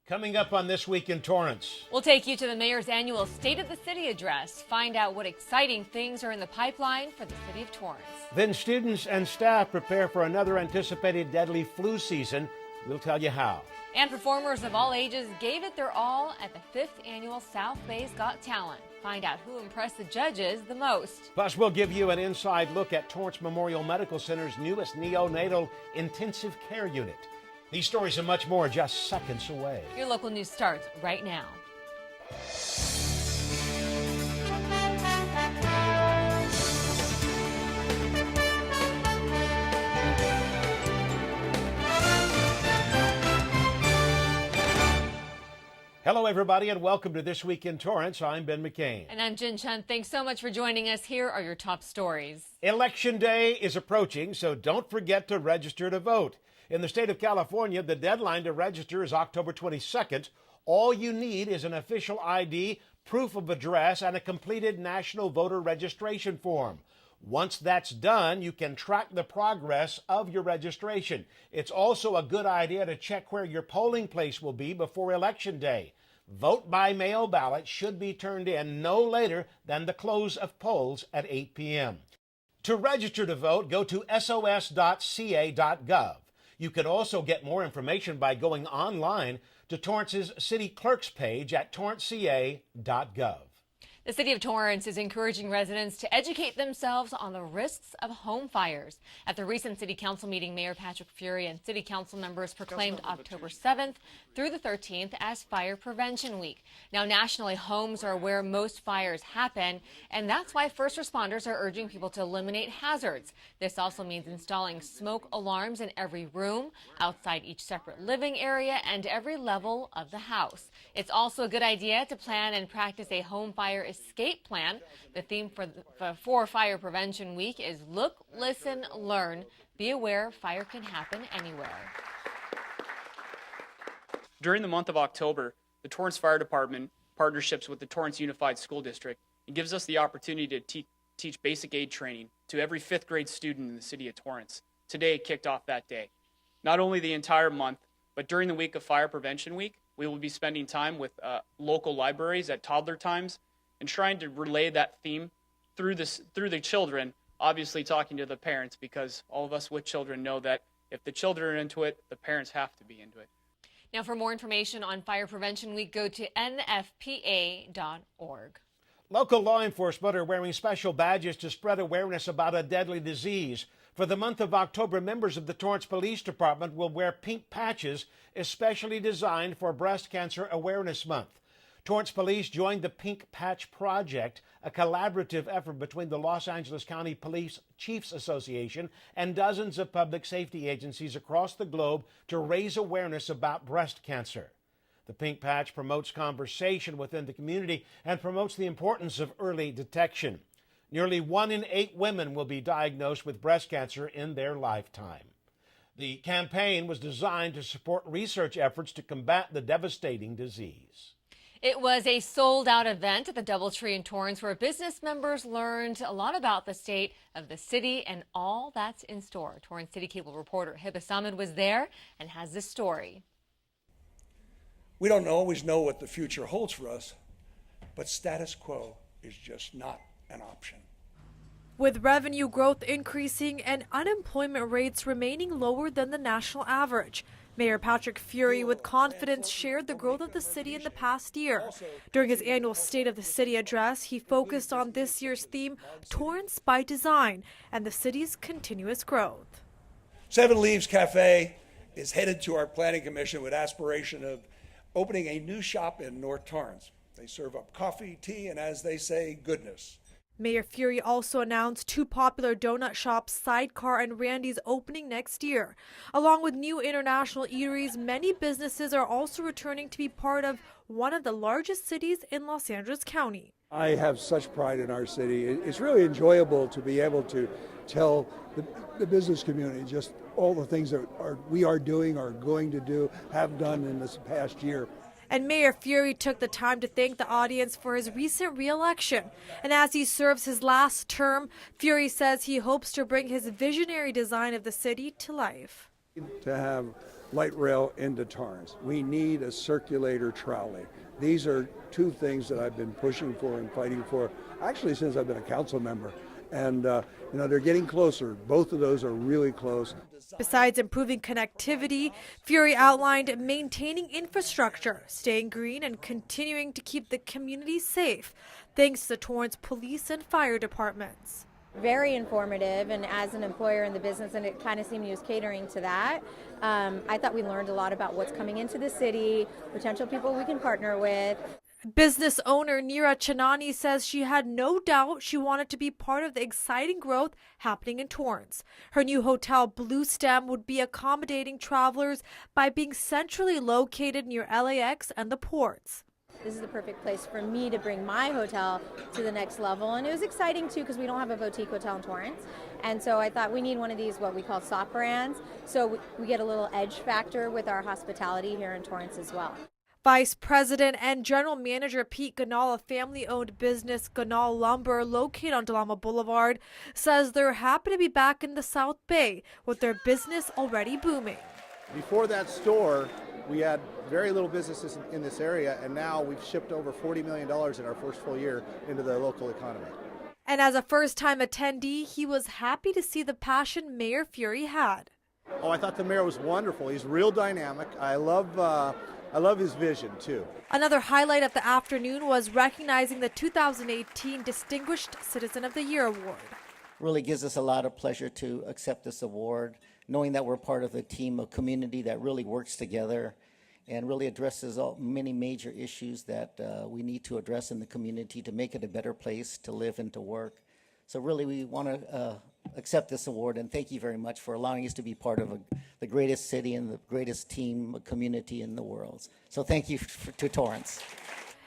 Coming up on This Week in Torrance. We'll take you to the mayor's annual State of the City address, find out what exciting things are in the pipeline for the City of Torrance. Then students and staff prepare for another anticipated deadly flu season. We'll tell you how. And performers of all ages gave it their all at the 5th annual South Bay's Got Talent. Find out who impressed the judges the most. Plus, we'll give you an inside look at Torrance Memorial Medical Center's newest neonatal intensive care unit. These stories and much more just seconds away. Your local news starts right now. Hello, everybody, and welcome to This Week in Torrance. I'm Ben McCain. And I'm Jin Chun. Thanks so much for joining us. Here are your top stories. Election Day is approaching, so don't forget to register to vote. In the state of California, the deadline to register is October 22nd. All you need is an official ID, proof of address, and a completed national voter registration form. Once that's done, you can track the progress of your registration. It's also a good idea to check where your polling place will be before Election Day. Vote by mail ballot should be turned in no later than the close of polls at 8 p.m. To register to vote, go to sos.ca.gov. You can also get more information by going online to Torrance's City Clerk's page at torranceca.gov. The City of Torrance is encouraging residents to educate themselves on the risks of home fires. At the recent City Council meeting, Mayor Patrick Furey and City Council members proclaimed October 7th through the 13th as Fire Prevention Week. Now, nationally, homes are where most fires happen, and that's why first responders are urging people to eliminate hazards. This also means installing smoke alarms in every room, outside each separate living area, and every level of the house. It's also a good idea to plan and practice a home fire escape plan. The theme for Fire Prevention Week is look, listen, learn. Be aware fire can happen anywhere. During the month of October, the Torrance Fire Department partnerships with the Torrance Unified School District and gives us the opportunity to teach basic aid training to every 5th grade student in the City of Torrance. Today it kicked off that day. Not only the entire month, but during the week of Fire Prevention Week, we will be spending time with local libraries at toddler times and trying to relay that theme through the children, obviously talking to the parents, because all of us with children know that if the children are into it, the parents have to be into it. Now, for more information on Fire Prevention Week, go to nfpa.org. Local law enforcement are wearing special badges to spread awareness about a deadly disease. For the month of October, members of the Torrance Police Department will wear pink patches especially designed for Breast Cancer Awareness Month. Torrance Police joined the Pink Patch Project, a collaborative effort between the Los Angeles County Police Chiefs Association and dozens of public safety agencies across the globe to raise awareness about breast cancer. The Pink Patch promotes conversation within the community and promotes the importance of early detection. Nearly 1 in 8 women will be diagnosed with breast cancer in their lifetime. The campaign was designed to support research efforts to combat the devastating disease. It was a sold-out event at the DoubleTree in Torrance where business members learned a lot about the state of the city and all that's in store. Torrance CitiCABLE reporter Hibah was there and has this story. We don't always know what the future holds for us, but status quo is just not an option. With revenue growth increasing and unemployment rates remaining lower than the national average, Mayor Patrick Furey with confidence shared the growth of the city in the past year. During his annual State of the City address, he focused on this year's theme, Torrance by Design, and the city's continuous growth. Seven Leaves Cafe is headed to our Planning Commission with aspiration of opening a new shop in North Torrance. They serve up coffee, tea, and as they say, goodness. Mayor Furey also announced 2 popular donut shops, Sidecar and Randy's, opening next year. Along with new international eateries, many businesses are also returning to be part of one of the largest cities in Los Angeles County. I have such pride in our city. It's really enjoyable to be able to tell the business community just all the things that we are doing, are going to do, have done in this past year. And Mayor Furey took the time to thank the audience for his recent re-election. And as he serves his last term, Furey says he hopes to bring his visionary design of the city to life. To have light rail into Torrance. We need a circulator trolley. These are two things that I've been pushing for and fighting for, actually since I've been a council member. And they're getting closer. Both of those are really close. Besides improving connectivity, Furey outlined maintaining infrastructure, staying green, and continuing to keep the community safe, thanks to the Torrance Police and Fire Departments. Very informative, and as an employer in the business, and it kind of seemed he was catering to that. I thought we learned a lot about what's coming into the city, potential people we can partner with. Business owner Neera Chanani says she had no doubt she wanted to be part of the exciting growth happening in Torrance. Her new hotel, Blue Stem, would be accommodating travelers by being centrally located near LAX and the ports. This is the perfect place for me to bring my hotel to the next level. And it was exciting too, because we don't have a boutique hotel in Torrance. And so I thought we need one of these, what we call soft brands. So we get a little edge factor with our hospitality here in Torrance as well. Vice President and General Manager Pete Ganal of family-owned business Ganal Lumber, located on Delama Boulevard, says they're happy to be back in the South Bay with their business already booming. Before that store, we had very little businesses in this area, and now we've shipped over $40 million in our first full year into the local economy. And as a first-time attendee, he was happy to see the passion Mayor Furey had. Oh, I thought the mayor was wonderful. He's real dynamic. I love his vision, too. Another highlight of the afternoon was recognizing the 2018 Distinguished Citizen of the Year award. Really gives us a lot of pleasure to accept this award, knowing that we're part of a team of community that really works together and really addresses many major issues that we need to address in the community to make it a better place to live and to work. So really we want to accept this award, and thank you very much for allowing us to be part of the greatest city and the greatest team community in the world. So thank you to Torrance.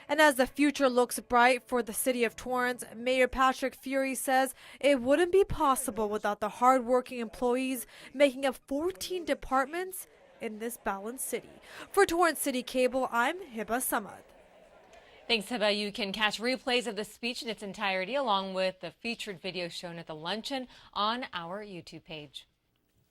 And as the future looks bright for the city of Torrance, Mayor Patrick Furey says it wouldn't be possible without the hardworking employees making up 14 departments in this balanced city. For Torrance City Cable, I'm Hibah Samad. Thanks, Hibah. You can catch replays of the speech in its entirety along with the featured video shown at the luncheon on our YouTube page.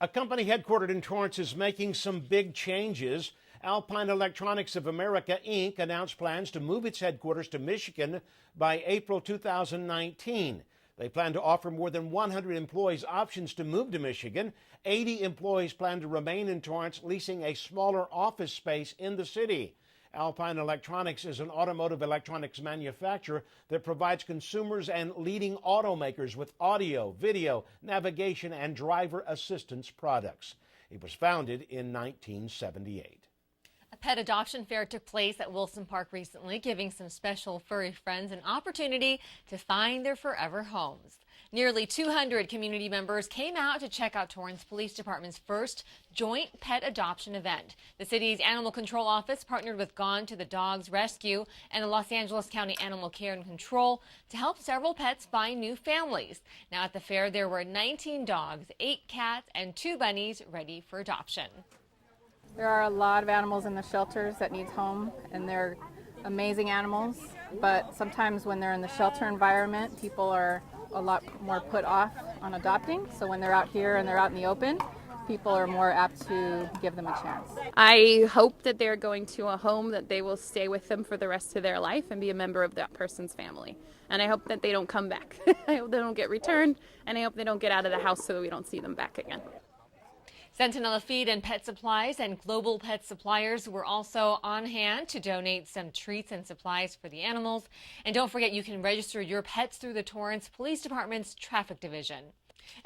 A company headquartered in Torrance is making some big changes. Alpine Electronics of America, Inc. announced plans to move its headquarters to Michigan by April 2019. They plan to offer more than 100 employees options to move to Michigan. 80 employees plan to remain in Torrance, leasing a smaller office space in the city. Alpine Electronics is an automotive electronics manufacturer that provides consumers and leading automakers with audio, video, navigation, and driver assistance products. It was founded in 1978. A pet adoption fair took place at Wilson Park recently, giving some special furry friends an opportunity to find their forever homes. Nearly 200 community members came out to check out Torrance Police Department's first joint pet adoption event. The city's Animal Control Office partnered with Gone to the Dogs Rescue and the Los Angeles County Animal Care and Control to help several pets find new families. Now at the fair, there were 19 dogs, 8 cats, and 2 bunnies ready for adoption. There are a lot of animals in the shelters that need home, and they're amazing animals, but sometimes when they're in the shelter environment, people are a lot more put off on adopting. So when they're out here and they're out in the open, people are more apt to give them a chance. I hope that they're going to a home that they will stay with them for the rest of their life and be a member of that person's family. And I hope that they don't come back. I hope they don't get returned, and I hope they don't get out of the house so that we don't see them back again. Sentinella Feed and Pet Supplies and Global Pet Suppliers were also on hand to donate some treats and supplies for the animals. And don't forget, you can register your pets through the Torrance Police Department's Traffic Division.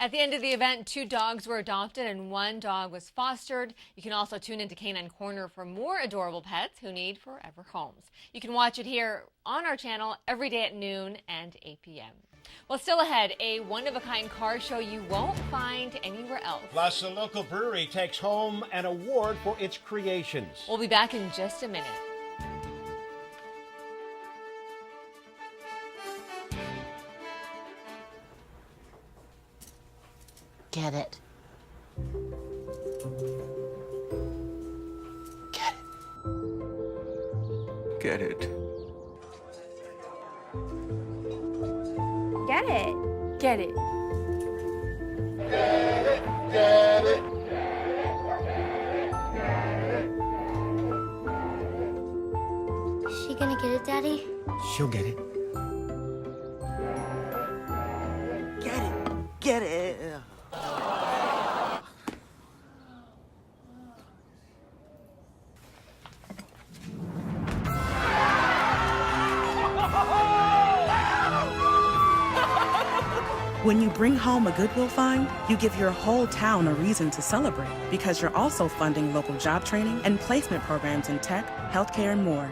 At the end of the event, 2 dogs were adopted and 1 dog was fostered. You can also tune into Canine Corner for more adorable pets who need forever homes. You can watch it here on our channel every day at noon and 8 p.m. Well, still ahead, a one-of-a-kind car show you won't find anywhere else. Plus, a local brewery takes home an award for its creations. We'll be back in just a minute. Get it. Get it. Get it. Get it. Get it. Get it. Get it. gonna get it, Daddy? She'll get it. Get it! Get it! When you bring home a Goodwill find, you give your whole town a reason to celebrate because you're also funding local job training and placement programs in tech, healthcare, and more.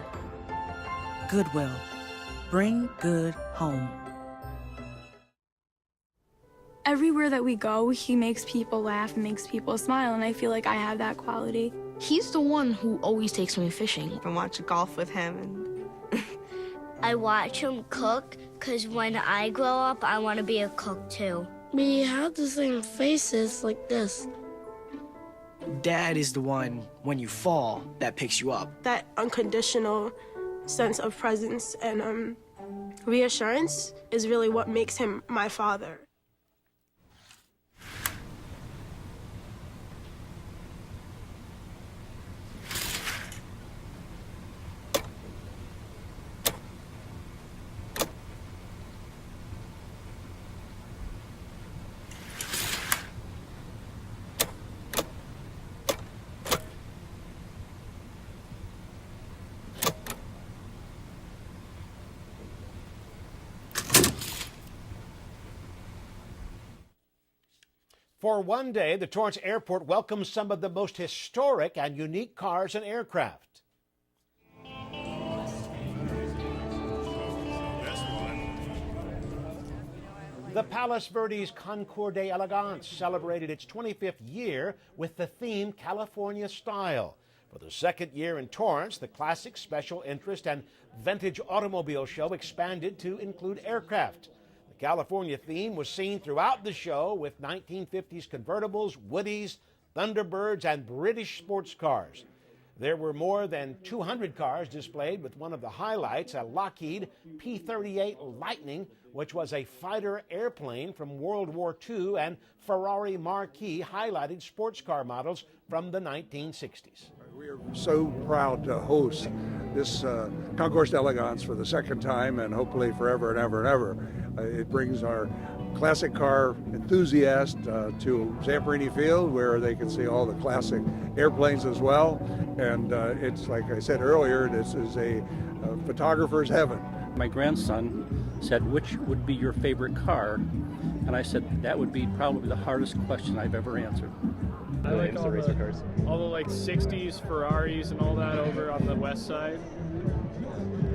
Goodwill. Bring good home. Everywhere that we go, he makes people laugh and makes people smile, and I feel like I have that quality. He's the one who always takes me fishing. I watch golf with him and I watch him cook, because when I grow up, I want to be a cook too. We have the same faces like this. Dad is the one, when you fall, that picks you up. That unconditional sense of presence and reassurance is really what makes him my father. For one day, the Torrance Airport welcomes some of the most historic and unique cars and aircraft. The Palos Verdes Concours d'Elegance celebrated its 25th year with the theme California Style. For the second year in Torrance, the classic, special interest, and vintage automobile show expanded to include aircraft. The California theme was seen throughout the show with 1950s convertibles, Woodies, Thunderbirds, and British sports cars. There were more than 200 cars displayed, with one of the highlights a Lockheed P-38 Lightning, which was a fighter airplane from World War II, and Ferrari Marquis highlighted sports car models from the 1960s. We are so proud to host this Concours d'Elegance for the second time and hopefully forever and ever and ever. It brings our classic car enthusiast to Zamperini Field, where they can see all the classic airplanes as well. And it's, like I said earlier, this is a photographer's heaven. My grandson said, which would be your favorite car? And I said, that would be probably the hardest question I've ever answered. I like all the like 60s Ferraris and all that over on the west side.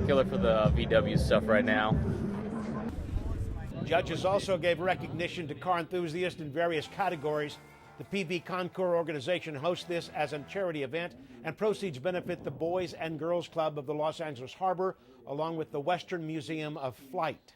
Killer for the VW stuff right now. Judges also gave recognition to car enthusiasts in various categories. The PV Concours organization hosts this as a charity event, and proceeds benefit the Boys and Girls Club of the Los Angeles Harbor, along with the Western Museum of Flight.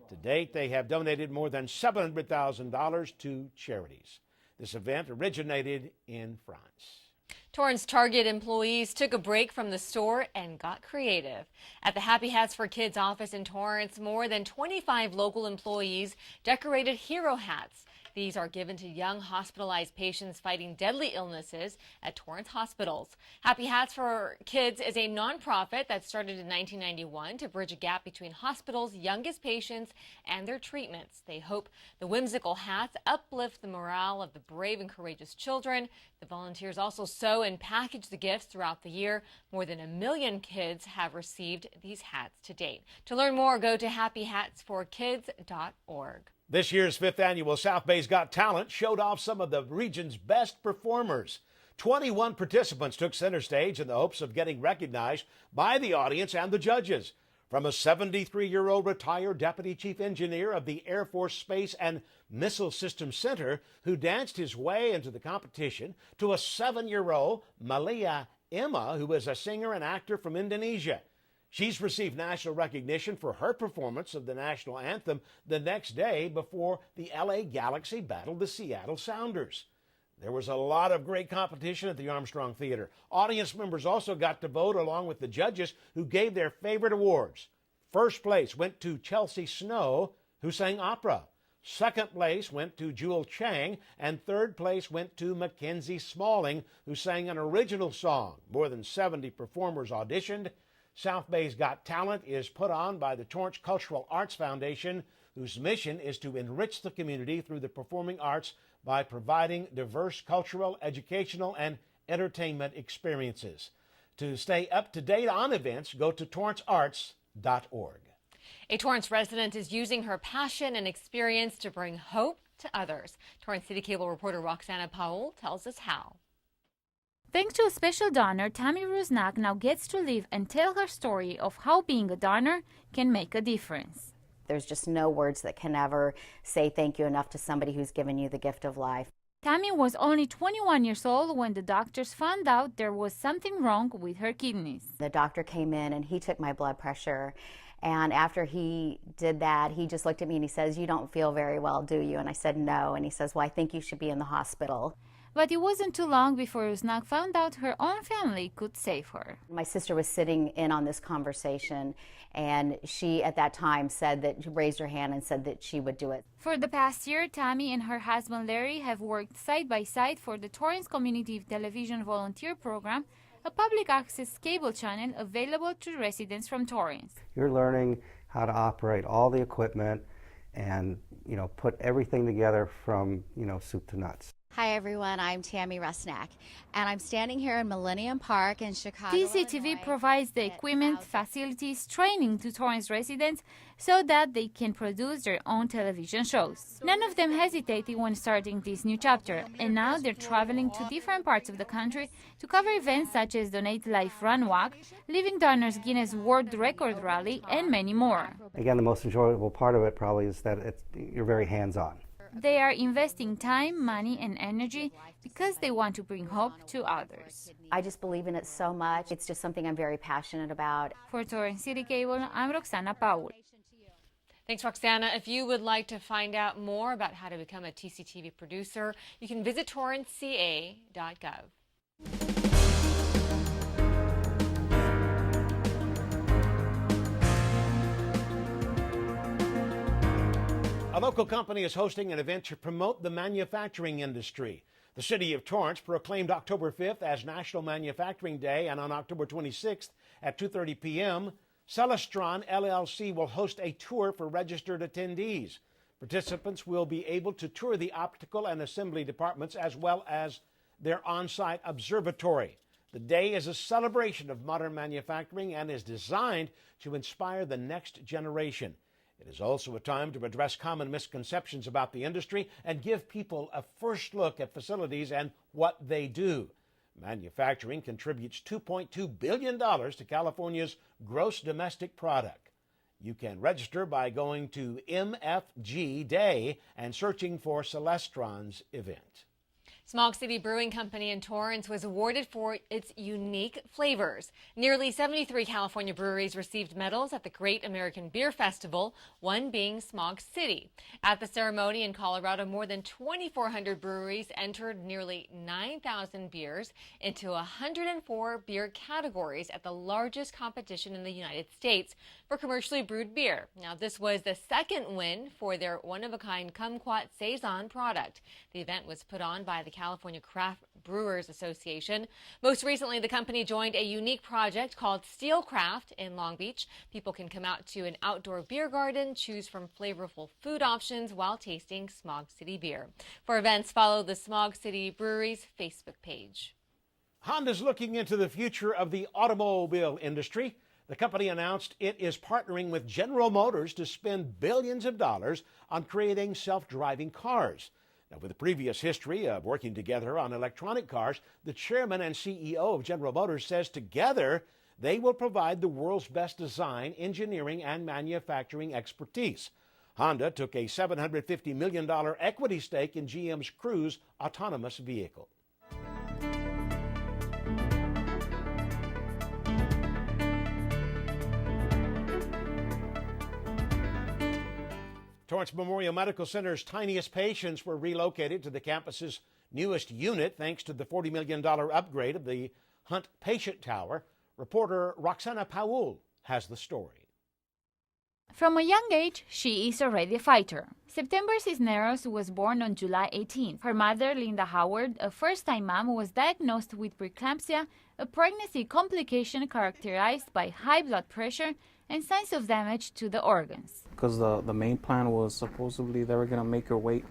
To date, they have donated more than $700,000 to charities. This event originated in France. Torrance Target employees took a break from the store and got creative. At the Happy Hats for Kids office in Torrance, more than 25 local employees decorated hero hats. These are given to young hospitalized patients fighting deadly illnesses at Torrance hospitals. Happy Hats for Kids is a nonprofit that started in 1991 to bridge a gap between hospitals' youngest patients and their treatments. They hope the whimsical hats uplift the morale of the brave and courageous children. The volunteers also sew and package the gifts throughout the year. More than 1 million kids have received these hats to date. To learn more, go to happyhatsforkids.org. This year's 5th annual South Bay's Got Talent showed off some of the region's best performers. 21 participants took center stage in the hopes of getting recognized by the audience and the judges. From a 73-year-old retired deputy chief engineer of the Air Force Space and Missile Systems Center who danced his way into the competition, to a 7-year-old Malia Emma, who is a singer and actor from Indonesia. She's received national recognition for her performance of the national anthem the next day before the LA Galaxy battled the Seattle Sounders. There was a lot of great competition at the Armstrong Theater. Audience members also got to vote along with the judges, who gave their favorite awards. First place went to Chelsea Snow, who sang opera. Second place went to Jewel Chang, and third place went to Mackenzie Smalling, who sang an original song. More than 70 performers auditioned. South Bay's Got Talent is put on by the Torrance Cultural Arts Foundation, whose mission is to enrich the community through the performing arts by providing diverse cultural, educational, and entertainment experiences. To stay up to date on events, go to torrancearts.org. A Torrance resident is using her passion and experience to bring hope to others. Torrance CitiCABLE reporter Roxana Powell tells us how. Thanks to a special donor, Tammy Rusnak now gets to live and tell her story of how being a donor can make a difference. There's just no words that can ever say thank you enough to somebody who's given you the gift of life. Tammy was only 21 years old when the doctors found out there was something wrong with her kidneys. The doctor came in and he took my blood pressure. And after he did that, he just looked at me and he says, "You don't feel very well, do you?" And I said, "No." And he says, "Well, I think you should be in the hospital." But it wasn't too long before Rusnak found out her own family could save her. My sister was sitting in on this conversation, and she at that time said that she raised her hand and said that she would do it. For the past year, Tammy and her husband Larry have worked side by side for the Torrance Community Television Volunteer Program, a public access cable channel available to residents from Torrance. You're learning how to operate all the equipment and, put everything together from, soup to nuts. Hi everyone, I'm Tammy Rusnak, and I'm standing here in Millennium Park in Chicago, TCTV provides the equipment, facilities, training to Torrance residents so that they can produce their own television shows. None of them hesitated when starting this new chapter, and now they're traveling to different parts of the country to cover events such as Donate Life Run Walk, Living Donors Guinness World Record Rally, and many more. Again, the most enjoyable part of it probably is that you're very hands-on. They are investing time, money, and energy because they want to bring hope to others. I just believe in it so much. It's just something I'm very passionate about. For Torrance CitiCABLE, I'm Roxana Powell. Thanks, Roxana. If you would like to find out more about how to become a TCTV producer, you can visit torranceca.gov. A local company is hosting an event to promote the manufacturing industry. The City of Torrance proclaimed October 5th as National Manufacturing Day, and on October 26th at 2:30 p.m., Celestron LLC will host a tour for registered attendees. Participants will be able to tour the optical and assembly departments as well as their on-site observatory. The day is a celebration of modern manufacturing and is designed to inspire the next generation. It is also a time to address common misconceptions about the industry and give people a first look at facilities and what they do. Manufacturing contributes $2.2 billion to California's gross domestic product. You can register by going to MFG Day and searching for Celestron's event. Smog City Brewing Company in Torrance was awarded for its unique flavors. Nearly 73 California breweries received medals at the Great American Beer Festival, one being Smog City. At the ceremony in Colorado, more than 2,400 breweries entered nearly 9,000 beers into 104 beer categories at the largest competition in the United States for commercially brewed beer. Now, this was the second win for their one-of-a-kind Kumquat Saison product. The event was put on by the California Craft Brewers Association. Most recently, the company joined a unique project called Steelcraft in Long Beach. People can come out to an outdoor beer garden, choose from flavorful food options while tasting Smog City beer. For events, follow the Smog City Brewery's Facebook page. Honda's looking into the future of the automobile industry. The company announced it is partnering with General Motors to spend billions of dollars on creating self-driving cars. Now, with a previous history of working together on electronic cars, the chairman and CEO of General Motors says together they will provide the world's best design, engineering, and manufacturing expertise. Honda took a $750 million equity stake in GM's Cruise autonomous vehicle. Torrance Memorial Medical Center's tiniest patients were relocated to the campus's newest unit thanks to the $40 million upgrade of the Hunt Patient Tower. Reporter Roxana Powell has the story. From a young age, she is already a fighter. September Cisneros was born on July 18. Her mother, Linda Howard, a first-time mom, was diagnosed with preeclampsia, a pregnancy complication characterized by high blood pressure and signs of damage to the organs. Because the main plan was supposedly they were going to make her wait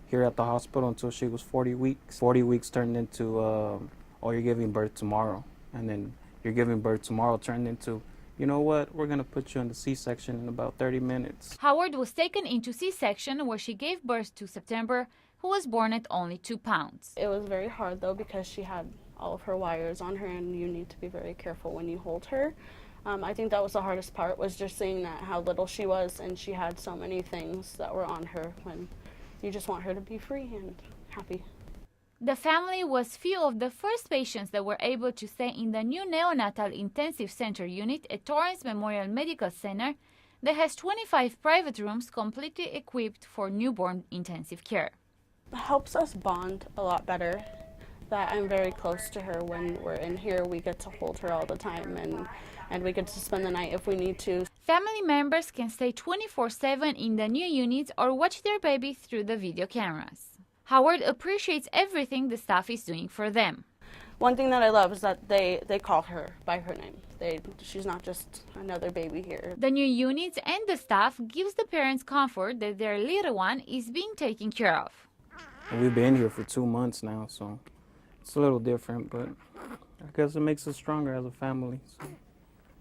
here at the hospital until she was 40 weeks. 40 weeks turned into, oh, you're giving birth tomorrow. And then you're giving birth tomorrow turned into, you know what, we're going to put you in the C-section in about 30 minutes. Howard was taken into C-section where she gave birth to September, who was born at only 2 pounds. It was very hard though because she had all of her wires on her and you need to be very careful when you hold her. I think that was the hardest part, was just seeing that how little she was and she had so many things that were on her when you just want her to be free and happy. The family was few of the first patients that were able to stay in the new neonatal intensive center unit at Torrance Memorial Medical Center that has 25 private rooms completely equipped for newborn intensive care. It helps us bond a lot better, that I'm very close to her when we're in here. We get to hold her all the time and we get to spend the night if we need to. Family members can stay 24/7 in the new units or watch their baby through the video cameras. Howard appreciates everything the staff is doing for them. One thing that I love is that they call her by her name. She's not just another baby here. The new units and the staff gives the parents comfort that their little one is being taken care of. We've been here for 2 months now, so it's a little different, but I guess it makes us stronger as a family. So.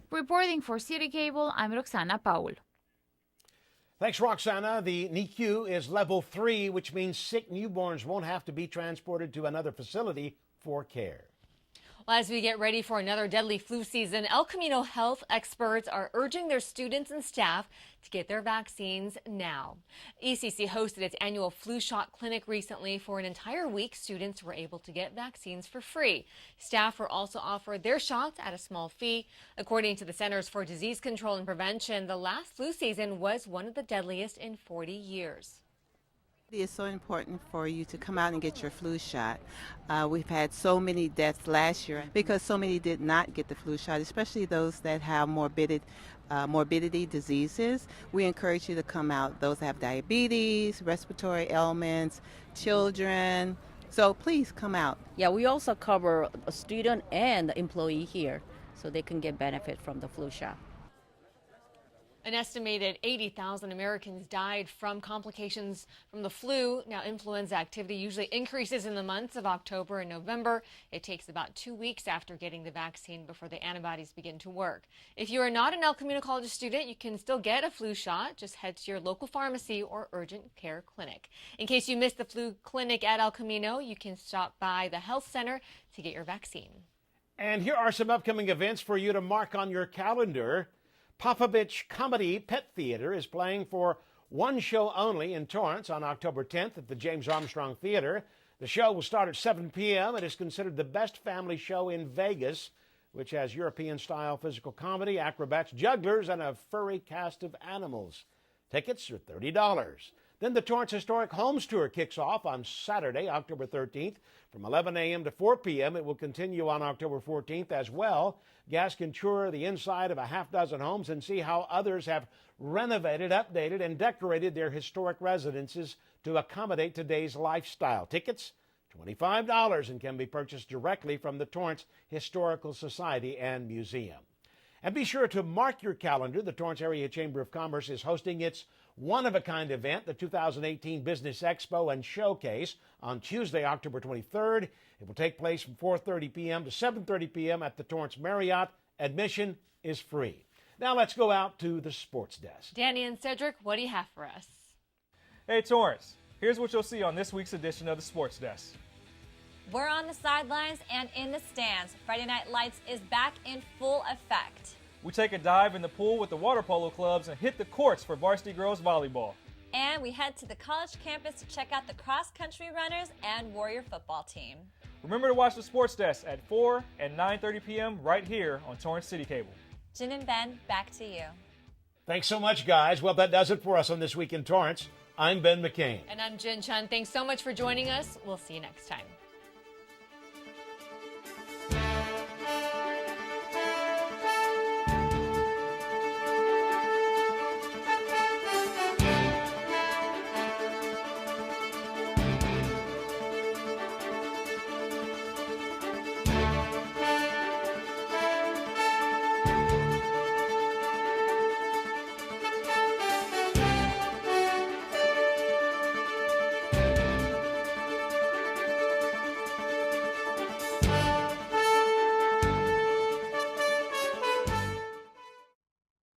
Reporting for CitiCABLE, I'm Roxana Paul. Thanks, Roxana. The NICU is level 3, which means sick newborns won't have to be transported to another facility for care. Well, as we get ready for another deadly flu season, El Camino health experts are urging their students and staff to get their vaccines now. ECC hosted its annual flu shot clinic recently. For an entire week, students were able to get vaccines for free. Staff were also offered their shots at a small fee. According to the Centers for Disease Control and Prevention, the last flu season was one of the deadliest in 40 years. It's so important for you to come out and get your flu shot. We've had so many deaths last year because so many did not get the flu shot, especially those that have morbidity diseases. We encourage you to come out, those that have diabetes, respiratory ailments, children. So please come out. Yeah, we also cover a student and employee here so they can get benefit from the flu shot. An estimated 80,000 Americans died from complications from the flu. Now, influenza activity usually increases in the months of October and November. It takes about 2 weeks after getting the vaccine before the antibodies begin to work. If you are not an El Camino College student, you can still get a flu shot. Just head to your local pharmacy or urgent care clinic. In case you missed the flu clinic at El Camino, you can stop by the health center to get your vaccine. And here are some upcoming events for you to mark on your calendar. Popovich Comedy Pet Theater is playing for one show only in Torrance on October 10th at the James Armstrong Theater. The show will start at 7 p.m. It is considered the best family show in Vegas, which has European-style physical comedy, acrobats, jugglers, and a furry cast of animals. Tickets are $30. Then the Torrance Historic Homes Tour kicks off on Saturday, October 13th, from 11 a.m. to 4 p.m. It will continue on October 14th as well. Guests can tour the inside of a half-dozen homes and see how others have renovated, updated, and decorated their historic residences to accommodate today's lifestyle. Tickets, $25, and can be purchased directly from the Torrance Historical Society and Museum. And be sure to mark your calendar. The Torrance Area Chamber of Commerce is hosting its one-of-a-kind event, the 2018 Business Expo and Showcase, on Tuesday, October 23rd. It will take place from 4:30 p.m. to 7:30 p.m. at the Torrance Marriott. Admission is free. Now let's go out to the sports desk. Danny and Cedric, what do you have for us? Hey, Torrance. Here's what you'll see on this week's edition of the Sports Desk. We're on the sidelines and in the stands. Friday Night Lights is back in full effect. We take a dive in the pool with the water polo clubs and hit the courts for varsity girls volleyball. And we head to the college campus to check out the cross-country runners and Warrior football team. Remember to watch the Sports Desk at 4 and 9:30 p.m. right here on Torrance CitiCABLE. Jin and Ben, back to you. Thanks so much, guys. Well, that does it for us on This Week in Torrance. I'm Ben McCain. And I'm Jin Chun. Thanks so much for joining us. We'll see you next time.